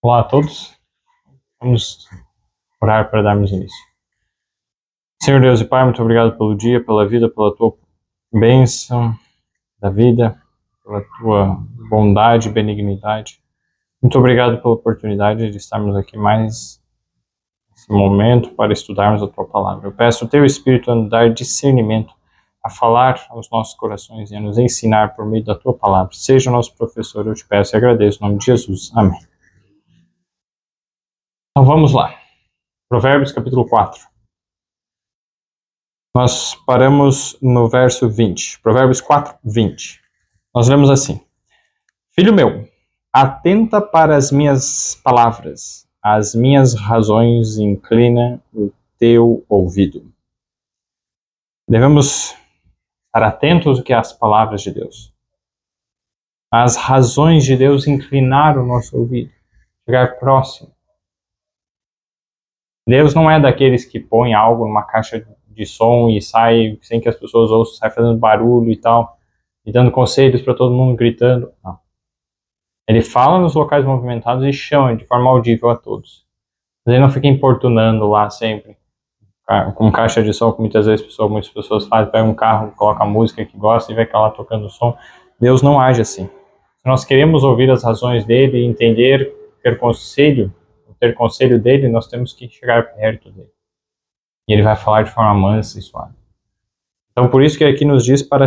Olá a todos, vamos orar para darmos início. Senhor Deus e Pai, muito obrigado pelo dia, pela vida, pela Tua bênção da vida, pela Tua bondade e benignidade. Muito obrigado pela oportunidade de estarmos aqui mais nesse momento para estudarmos a Tua Palavra. Eu peço o Teu Espírito a nos dar discernimento, a falar aos nossos corações e a nos ensinar por meio da Tua Palavra. Seja o nosso professor, eu te peço e agradeço em nome de Jesus. Amém. Então vamos lá. Provérbios capítulo 4. Nós paramos no verso 20. Provérbios 4, 20. Nós lemos assim: Filho meu, atenta para as minhas palavras, as minhas razões, inclina o teu ouvido. Devemos estar atentos ao que é as palavras de Deus. As razões de Deus, inclinar o nosso ouvido, chegar próximo. Deus não é daqueles que põe algo numa caixa de som e sai sem que as pessoas ouçam, sai fazendo barulho e tal, e dando conselhos para todo mundo, gritando. Não. Ele fala nos locais movimentados e chama de forma audível a todos. Mas ele não fica importunando lá sempre, com caixa de som, que muitas muitas pessoas fazem, pega um carro, coloca a música que gosta e vai lá tocando som. Deus não age assim. Se nós queremos ouvir as razões dele, entender, ter conselho dele, nós temos que chegar perto dele. E ele vai falar de forma mansa e suave. Então, por isso que aqui nos diz para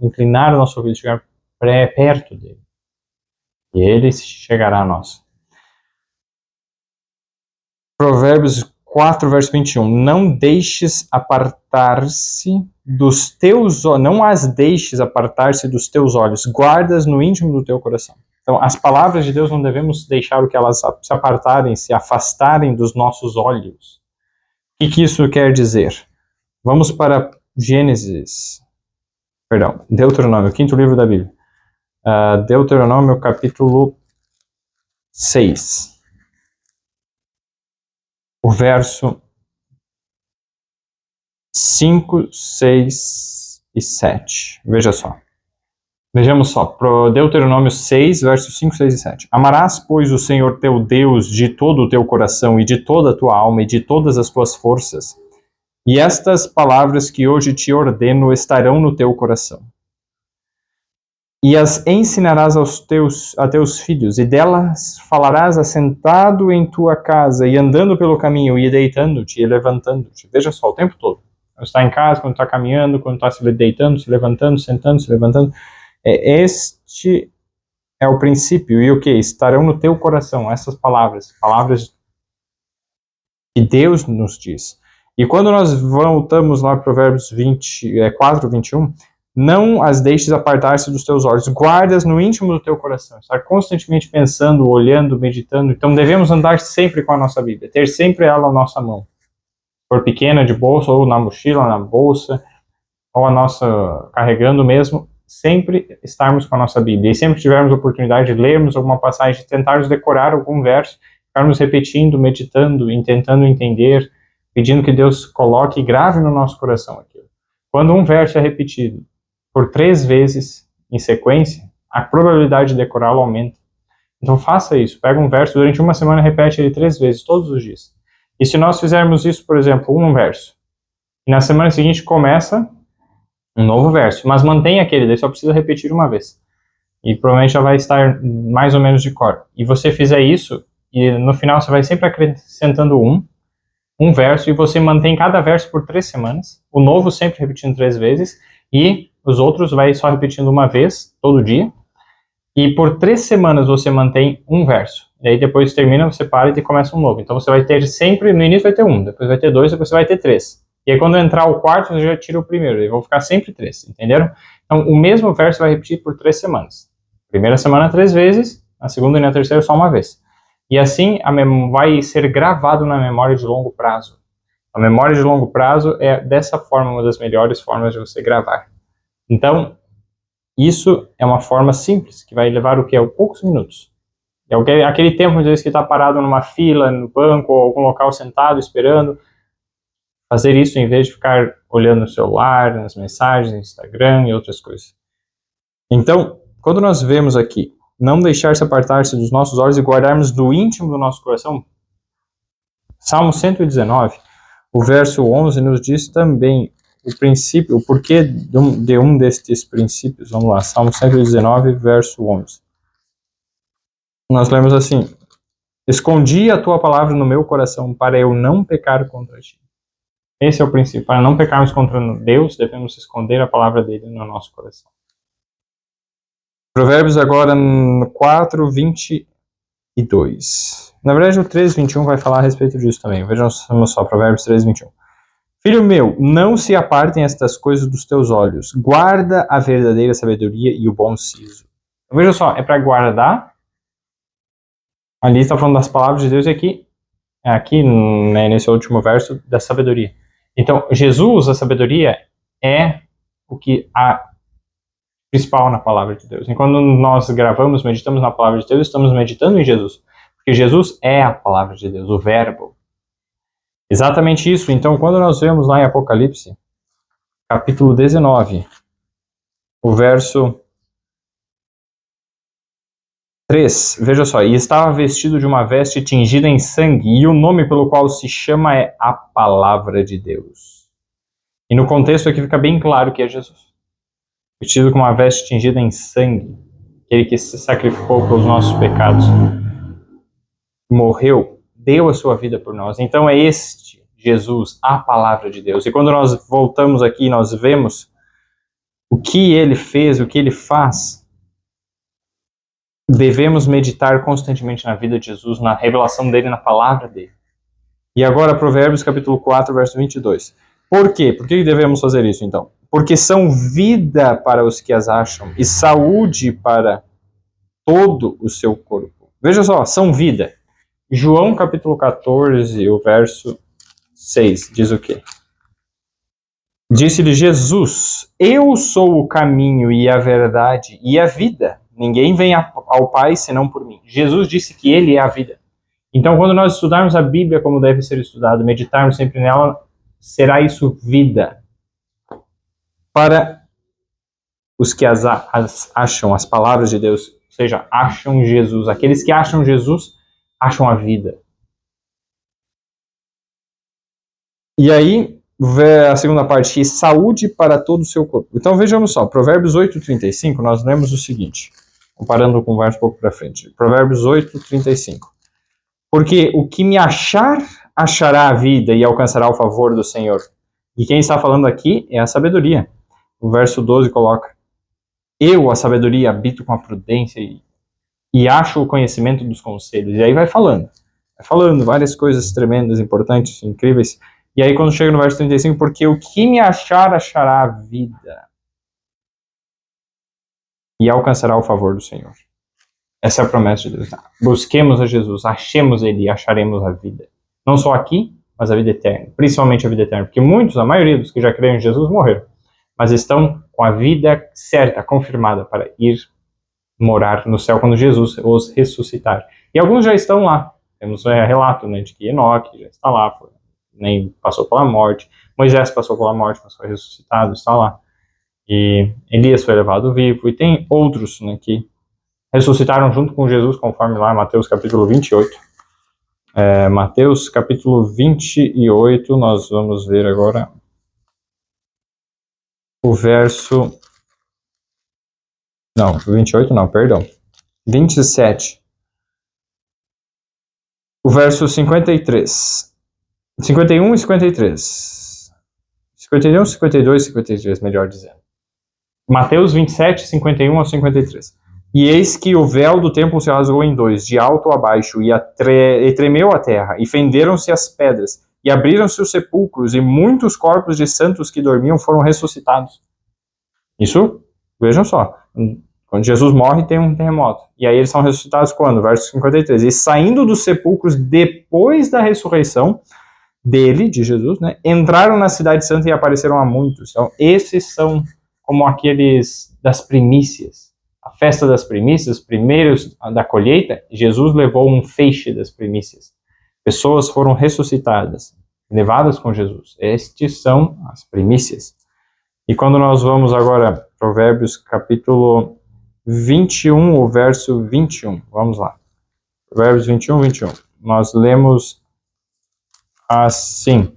inclinar o nosso ouvido, chegar perto dele. E ele chegará a nós. Provérbios 4, verso 21. Não deixes apartar-se dos teus olhos, não as deixes apartar-se dos teus olhos, guardas no íntimo do teu coração. Então, as palavras de Deus não devemos deixar que elas se apartarem, se afastarem dos nossos olhos. O que isso quer dizer? Vamos para Deuteronômio, quinto livro da Bíblia. Deuteronômio, capítulo 6. O verso 5, 6 e 7. Veja só. Vejamos só. Deuteronômio 6, versos 5, 6 e 7. Amarás, pois, o Senhor teu Deus de todo o teu coração e de toda a tua alma e de todas as tuas forças. E estas palavras que hoje te ordeno estarão no teu coração. E as ensinarás a teus filhos, e delas falarás assentado em tua casa, e andando pelo caminho, e deitando-te, e levantando-te. Veja só, o tempo todo. Quando está em casa, quando está caminhando, quando está se deitando, se levantando, sentando, se levantando. Este é o princípio. E o que? Estarão no teu coração, essas palavras que Deus nos diz. E quando nós voltamos lá para Provérbios 4, 21... Não as deixes apartar-se dos teus olhos, guardas no íntimo do teu coração, estar constantemente pensando, olhando, meditando. Então devemos andar sempre com a nossa Bíblia, ter sempre ela na nossa mão. Se for pequena, de bolsa, ou na mochila, na bolsa, ou a nossa, carregando mesmo, sempre estarmos com a nossa Bíblia. E sempre que tivermos a oportunidade de lermos alguma passagem, de tentarmos decorar algum verso, ficarmos repetindo, meditando, e tentando entender, pedindo que Deus coloque e grave no nosso coração aquilo. Quando um verso é repetido por 3 vezes em sequência, a probabilidade de decorá-lo aumenta. Então faça isso, pega um verso, durante uma semana repete ele 3 vezes, todos os dias. E se nós fizermos isso, por exemplo, um verso, e na semana seguinte começa um novo verso, mas mantenha aquele, daí só precisa repetir uma vez. E provavelmente já vai estar mais ou menos de cor. E você fizer isso, e no final você vai sempre acrescentando um verso, e você mantém cada verso por 3 semanas, o novo sempre repetindo 3 vezes, e os outros vai só repetindo uma vez, todo dia, e por 3 semanas você mantém um verso. E aí depois termina, você para e começa um novo. Então você vai ter sempre, no início vai ter 1, depois vai ter 2, depois você vai ter 3. E aí quando entrar o quarto, você já tira o primeiro, e vão ficar sempre 3, entenderam? Então o mesmo verso vai repetir por 3 semanas. Primeira semana 3 vezes, na segunda e na terceira só uma vez. E assim vai ser gravado na memória de longo prazo. A memória de longo prazo é dessa forma uma das melhores formas de você gravar. Então, isso é uma forma simples, que vai levar o que? Poucos minutos. É aquele tempo, às vezes, que está parado numa fila, no banco, ou algum local sentado, esperando. Fazer isso em vez de ficar olhando no celular, nas mensagens, no Instagram e outras coisas. Então, quando nós vemos aqui, não deixar-se apartar-se dos nossos olhos e guardarmos do íntimo do nosso coração? Salmo 119, o verso 11 nos diz também o princípio, o porquê de um destes princípios. Vamos lá, Salmo 119, verso 11. Nós lemos assim: escondi a tua palavra no meu coração para eu não pecar contra ti. Esse é o princípio. Para não pecarmos contra Deus, devemos esconder a palavra dele no nosso coração. Provérbios agora 4, 22. Na verdade, o 3, 21 vai falar a respeito disso também. Vejam só, Provérbios 3, 21. Filho meu, não se apartem estas coisas dos teus olhos. Guarda a verdadeira sabedoria e o bom siso. Veja só, é para guardar. Ali está falando das palavras de Deus e aqui né, nesse último verso, da sabedoria. Então, Jesus, a sabedoria, é o que a principal na palavra de Deus. E quando nós gravamos, meditamos na palavra de Deus, estamos meditando em Jesus. Porque Jesus é a palavra de Deus, o verbo. Exatamente isso. Então, quando nós vemos lá em Apocalipse, capítulo 19, o verso 3, veja só, e estava vestido de uma veste tingida em sangue, e o nome pelo qual se chama é a Palavra de Deus. E no contexto aqui fica bem claro que é Jesus. Vestido com uma veste tingida em sangue, aquele que se sacrificou pelos nossos pecados, morreu, deu a sua vida por nós. Então é este Jesus, a Palavra de Deus. E quando nós voltamos aqui, nós vemos o que ele fez, o que ele faz. Devemos meditar constantemente na vida de Jesus, na revelação dele, na palavra dele. E agora Provérbios capítulo 4, verso 22. Por quê? Por que devemos fazer isso, então? Porque são vida para os que as acham e saúde para todo o seu corpo. Veja só, são vida. João capítulo 14, o verso 6, diz o quê? Disse-lhe Jesus: eu sou o caminho e a verdade e a vida. Ninguém vem ao Pai senão por mim. Jesus disse que ele é a vida. Então, quando nós estudarmos a Bíblia como deve ser estudado, meditarmos sempre nela, será isso vida. Para os que acham as palavras de Deus, ou seja, acham Jesus. Aqueles que acham Jesus, acham a vida. E aí, a segunda parte, saúde para todo o seu corpo. Então, vejamos só, Provérbios 8:35, nós lemos o seguinte, comparando com o verso um pouco para frente. Provérbios 8:35. Porque o que me achar, achará a vida e alcançará o favor do Senhor. E quem está falando aqui é a sabedoria. O verso 12 coloca: eu, a sabedoria, habito com a prudência e acho o conhecimento dos conselhos. E aí vai falando várias coisas tremendas, importantes, incríveis. E aí quando chega no verso 35, porque o que me achar, achará a vida e alcançará o favor do Senhor. Essa é a promessa de Deus. Busquemos a Jesus, achemos ele e acharemos a vida. Não só aqui, mas a vida eterna. Principalmente a vida eterna. Porque muitos, a maioria dos que já creram em Jesus morreram. Mas estão com a vida certa, confirmada, para ir morar no céu quando Jesus os ressuscitar. E alguns já estão lá. Temos relato, né, de que Enoque já está lá, nem passou pela morte. Moisés passou pela morte, mas foi ressuscitado, está lá. E Elias foi levado vivo. E tem outros, né, que ressuscitaram junto com Jesus, conforme lá em Mateus capítulo 28. Mateus capítulo 28, nós vamos ver agora o verso... Não, 28 não, perdão. 27. O verso 53. 51 e 53. 51, 52 e 53, melhor dizendo. Mateus 27, 51 ao 53. E eis que o véu do templo se rasgou em dois, de alto a baixo, e tremeu a terra, e fenderam-se as pedras, e abriram-se os sepulcros, e muitos corpos de santos que dormiam foram ressuscitados. Isso, vejam só, quando Jesus morre tem um terremoto, e aí eles são ressuscitados quando? Verso 53. E saindo dos sepulcros depois da ressurreição dele, de Jesus, né, entraram na cidade santa e apareceram a muitos. Então, esses são como aqueles das primícias. A festa das primícias, primeiros da colheita, Jesus levou um feixe das primícias. Pessoas foram ressuscitadas, levadas com Jesus. Estes são as primícias. E quando nós vamos agora, Provérbios capítulo 21, o verso 21. Vamos lá. Provérbios 21, 21. Nós lemos assim: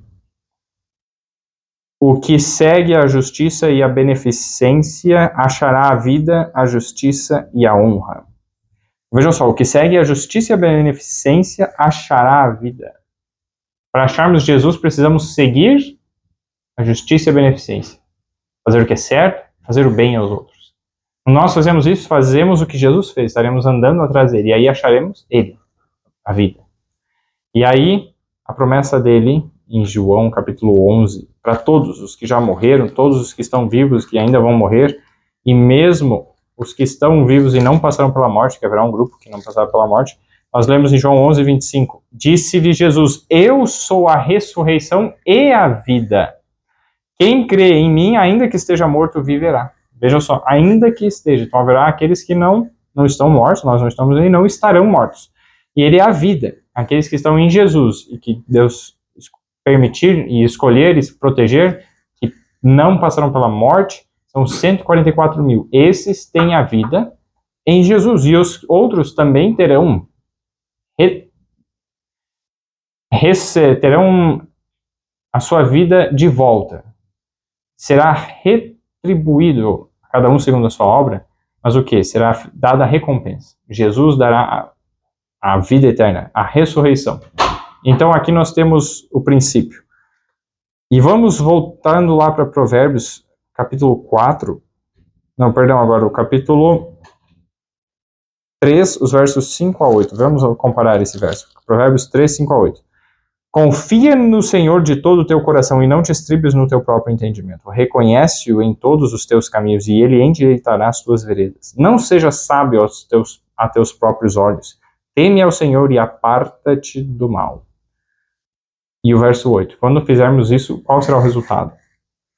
o que segue a justiça e a beneficência achará a vida, a justiça e a honra. Vejam só, o que segue a justiça e a beneficência achará a vida. Para acharmos Jesus, precisamos seguir a justiça e a beneficência. Fazer o que é certo, fazer o bem aos outros. Quando nós fazemos isso, fazemos o que Jesus fez, estaremos andando atrás dele, e aí acharemos ele, a vida. E aí, a promessa dele, em João capítulo 11, para todos os que já morreram, todos os que estão vivos, que ainda vão morrer, e mesmo os que estão vivos e não passaram pela morte, que haverá um grupo que não passaram pela morte, nós lemos em João 11, 25, disse-lhe Jesus, eu sou a ressurreição e a vida. Quem crê em mim, ainda que esteja morto, viverá. Vejam só, ainda que esteja. Então haverá aqueles que não estão mortos, nós não estamos e não estarão mortos. E ele é a vida. Aqueles que estão em Jesus e que Deus permitir e escolher e proteger, que não passarão pela morte, são 144 mil. Esses têm a vida em Jesus. E os outros também terão a sua vida de volta. Será retribuído a cada um segundo a sua obra, mas o que? Será dada a recompensa. Jesus dará a vida eterna, a ressurreição. Então aqui nós temos o princípio. E vamos voltando lá para Provérbios, capítulo 4. Não, perdão, agora o capítulo 3, os versos 5 a 8. Vamos comparar esse verso. Provérbios 3, 5 a 8. Confia no Senhor de todo o teu coração e não te estribes no teu próprio entendimento. Reconhece-o em todos os teus caminhos e ele endireitará as tuas veredas. Não seja sábio a teus próprios olhos. Teme ao Senhor e aparta-te do mal. E o verso 8. Quando fizermos isso, qual será o resultado?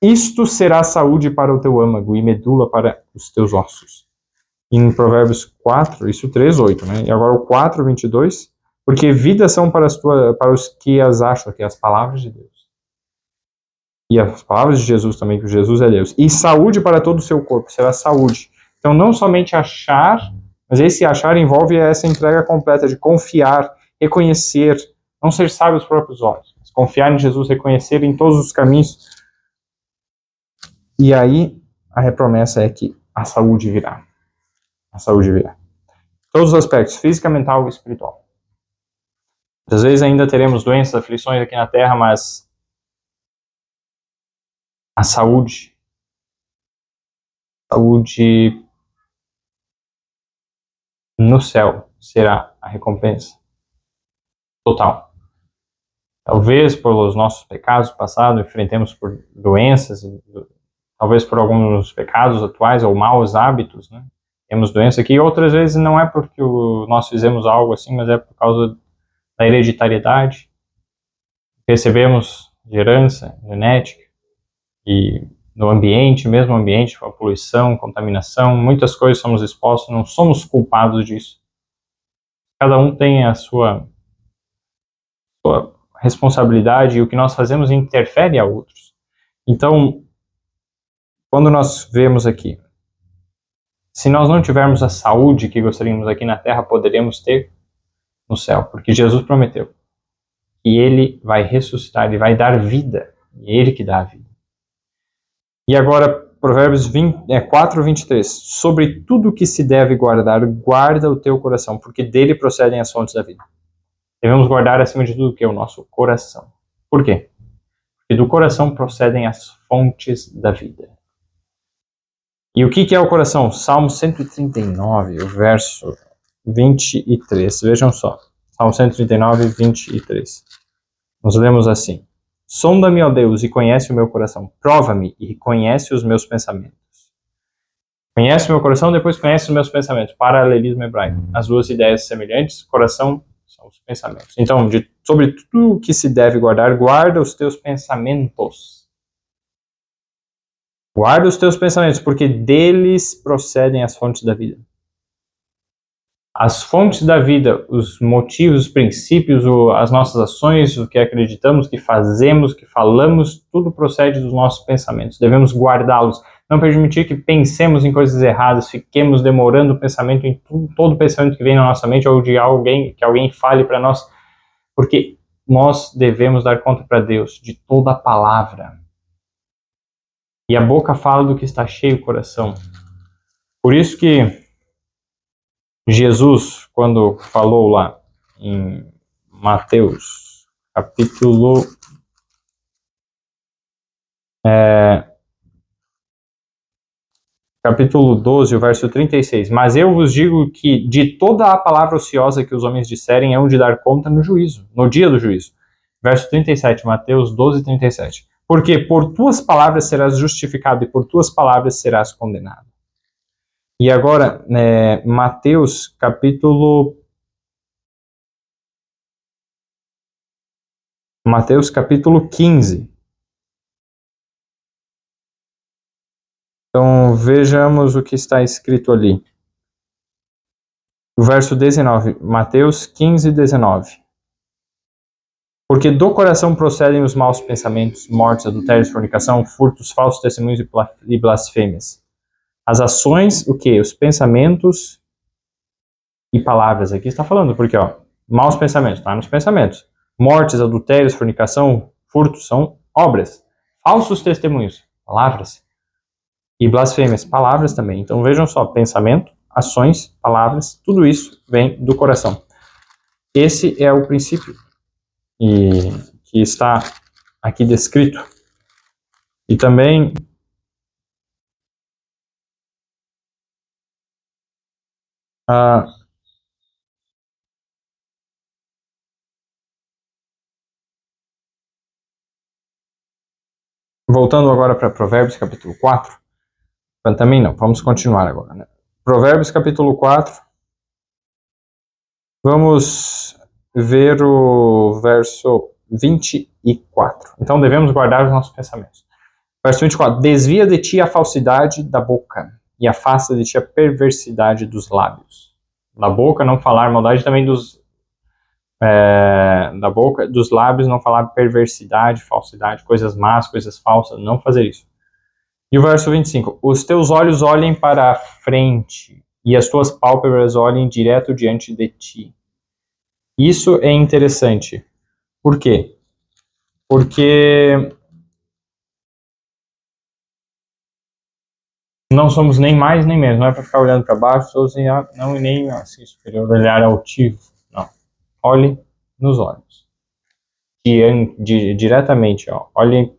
Isto será saúde para o teu âmago e medula para os teus ossos. Em Provérbios 4, isso 3, 8, né? E agora o 4, 22. Porque vidas são para os que as acham, que é as palavras de Deus. E as palavras de Jesus também, que Jesus é Deus. E saúde para todo o seu corpo, será saúde. Então não somente achar, mas esse achar envolve essa entrega completa de confiar, reconhecer, não ser sábio aos próprios olhos, mas confiar em Jesus, reconhecer em todos os caminhos. E aí a promessa é que a saúde virá. A saúde virá. Todos os aspectos, física, mental e espiritual. Às vezes ainda teremos doenças, aflições aqui na Terra, mas a saúde no céu será a recompensa total. Talvez pelos nossos pecados passados, enfrentemos por doenças, talvez por alguns pecados atuais ou maus hábitos, né? Temos doença aqui, e outras vezes não é porque nós fizemos algo assim, mas é por causa da hereditariedade, recebemos de herança, genética, e no ambiente, mesmo ambiente, com a poluição, contaminação, muitas coisas somos expostos, não somos culpados disso. Cada um tem a sua responsabilidade e o que nós fazemos interfere a outros. Então, quando nós vemos aqui, se nós não tivermos a saúde que gostaríamos aqui na Terra, poderemos ter no céu, porque Jesus prometeu que ele vai ressuscitar, ele vai dar vida, e é ele que dá a vida. E agora, Provérbios 4, 23, sobre tudo que se deve guardar, guarda o teu coração, porque dele procedem as fontes da vida. Devemos guardar acima de tudo o que? O nosso coração. Por quê? Porque do coração procedem as fontes da vida. E o que é o coração? Salmo 139, o verso 23. Vejam só. Salmo 139, 23. Nós lemos assim. Sonda-me, ó Deus, e conhece o meu coração. Prova-me e conhece os meus pensamentos. Conhece o meu coração, depois conhece os meus pensamentos. Paralelismo hebraico. As duas ideias semelhantes, coração são os pensamentos. Então, sobre tudo o que se deve guardar, guarda os teus pensamentos. Guarda os teus pensamentos, porque deles procedem as fontes da vida. As fontes da vida, os motivos, os princípios, as nossas ações, o que acreditamos, o que fazemos, o que falamos, tudo procede dos nossos pensamentos. Devemos guardá-los. não permitir que pensemos em coisas erradas, fiquemos demorando o pensamento em todo pensamento que vem na nossa mente ou de alguém, que alguém fale para nós, porque nós devemos dar conta para Deus de toda a palavra. E a boca fala do que está cheio o coração. Por isso que Jesus, quando falou lá em Mateus, capítulo 12, o verso 36, mas eu vos digo que de toda a palavra ociosa que os homens disserem hão de dar conta no juízo, no dia do juízo. Verso 37, Mateus 12, 37. Porque por tuas palavras serás justificado e por tuas palavras serás condenado. E agora, Mateus capítulo 15. Então, vejamos o que está escrito ali. O verso 19, Mateus 15, 19. Porque do coração procedem os maus pensamentos, mortes, adultérios, fornicação, furtos, falsos testemunhos e blasfêmias. As ações, o quê? Os pensamentos e palavras. Aqui está falando, porque, maus pensamentos, está nos pensamentos. Mortes, adultérios, fornicação, furtos, são obras. Falsos testemunhos, palavras. E blasfêmias, palavras também. Então vejam só, pensamento, ações, palavras, tudo isso vem do coração. Esse é o princípio que está aqui descrito. E também voltando agora para Provérbios capítulo 4, também não, vamos continuar agora, né? Provérbios capítulo 4, vamos ver o verso 24. Então devemos guardar os nossos pensamentos. Verso 24, desvia de ti a falsidade da boca e afasta de ti a perversidade dos lábios. Da boca não falar maldade, também da boca, dos lábios não falar perversidade, falsidade, coisas más, coisas falsas, não fazer isso. E o verso 25, os teus olhos olhem para a frente e as tuas pálpebras olhem direto diante de ti. Isso é interessante. Por quê? Porque não somos nem mais nem menos, não é para ficar olhando para baixo, não nem assim superior, olhar altivo, não. Olhe nos olhos. Diretamente, olhem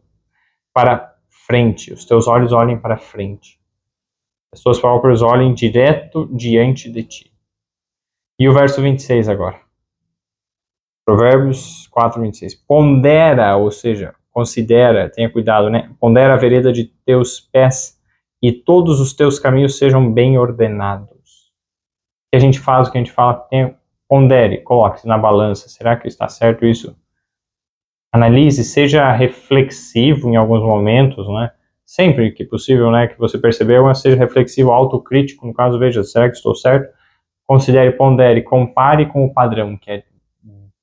para frente, os teus olhos olhem para frente. As tuas pálpebras olhem direto diante de ti. E o verso 26 agora. Provérbios 4, 26. Pondera, ou seja, considera, tenha cuidado, né? Pondera a vereda de teus pés e todos os teus caminhos sejam bem ordenados. O que a gente faz, o que a gente fala, pondere, coloque-se na balança. Será que está certo isso? Analise, seja reflexivo em alguns momentos, né? Sempre que possível, né, que você percebeu, mas seja reflexivo, autocrítico, no caso, veja, será que estou certo? Considere, pondere, compare com o padrão, que é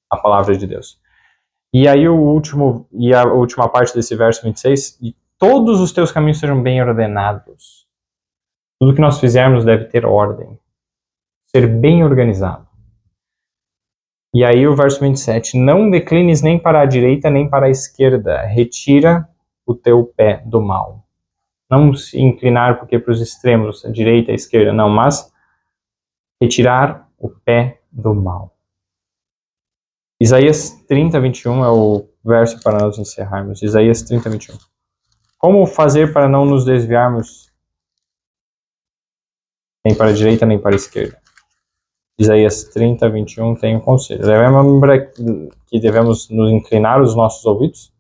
a palavra de Deus. E aí a última parte desse verso 26, e todos os teus caminhos sejam bem ordenados. Tudo que nós fizermos deve ter ordem, ser bem organizado. E aí o verso 27, não declines nem para a direita nem para a esquerda, retira o teu pé do mal. Não se inclinar porque para os extremos, a direita e a esquerda, não, mas retirar o pé do mal. Isaías 30, 21 é o verso para nós encerrarmos. Isaías 30, 21. Como fazer para não nos desviarmos nem para a direita nem para a esquerda? Isaías 30, 21 tem um conselho. Lembra que devemos nos inclinar os nossos ouvidos?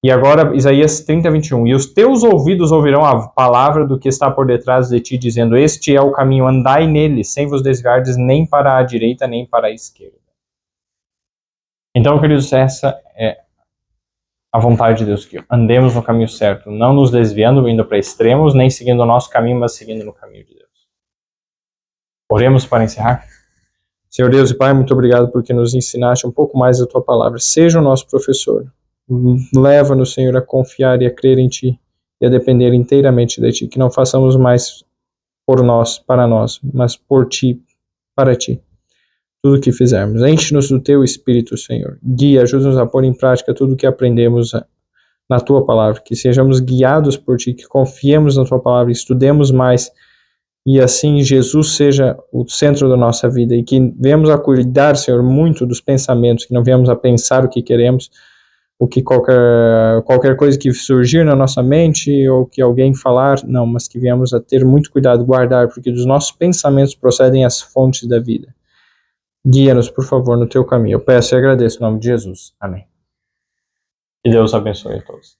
E agora, Isaías 30, 21. E os teus ouvidos ouvirão a palavra do que está por detrás de ti, dizendo, este é o caminho, andai nele, sem vos desviardes nem para a direita nem para a esquerda. Então, queridos, essa é a vontade de Deus, que andemos no caminho certo, não nos desviando, indo para extremos, nem seguindo o nosso caminho, mas seguindo no caminho de Deus. Oremos para encerrar. Senhor Deus e Pai, muito obrigado porque nos ensinaste um pouco mais da Tua palavra. Seja o nosso professor. Leva-nos, Senhor, a confiar e a crer em Ti. e a depender inteiramente de Ti, que não façamos mais por nós, para nós, mas por Ti, para Ti. Tudo o que fizermos. Enche-nos do Teu Espírito, Senhor. Guia, ajuda-nos a pôr em prática tudo o que aprendemos na Tua Palavra, que sejamos guiados por Ti, que confiemos na Tua Palavra, estudemos mais, e assim Jesus seja o centro da nossa vida, e que venhamos a cuidar, Senhor, muito dos pensamentos, que não venhamos a pensar o que queremos, o que qualquer coisa que surgir na nossa mente, ou que alguém falar, não, mas que venhamos a ter muito cuidado, guardar, porque dos nossos pensamentos procedem as fontes da vida. Guia-nos, por favor, no Teu caminho. Eu peço e agradeço em nome de Jesus. Amém. Que Deus abençoe a todos.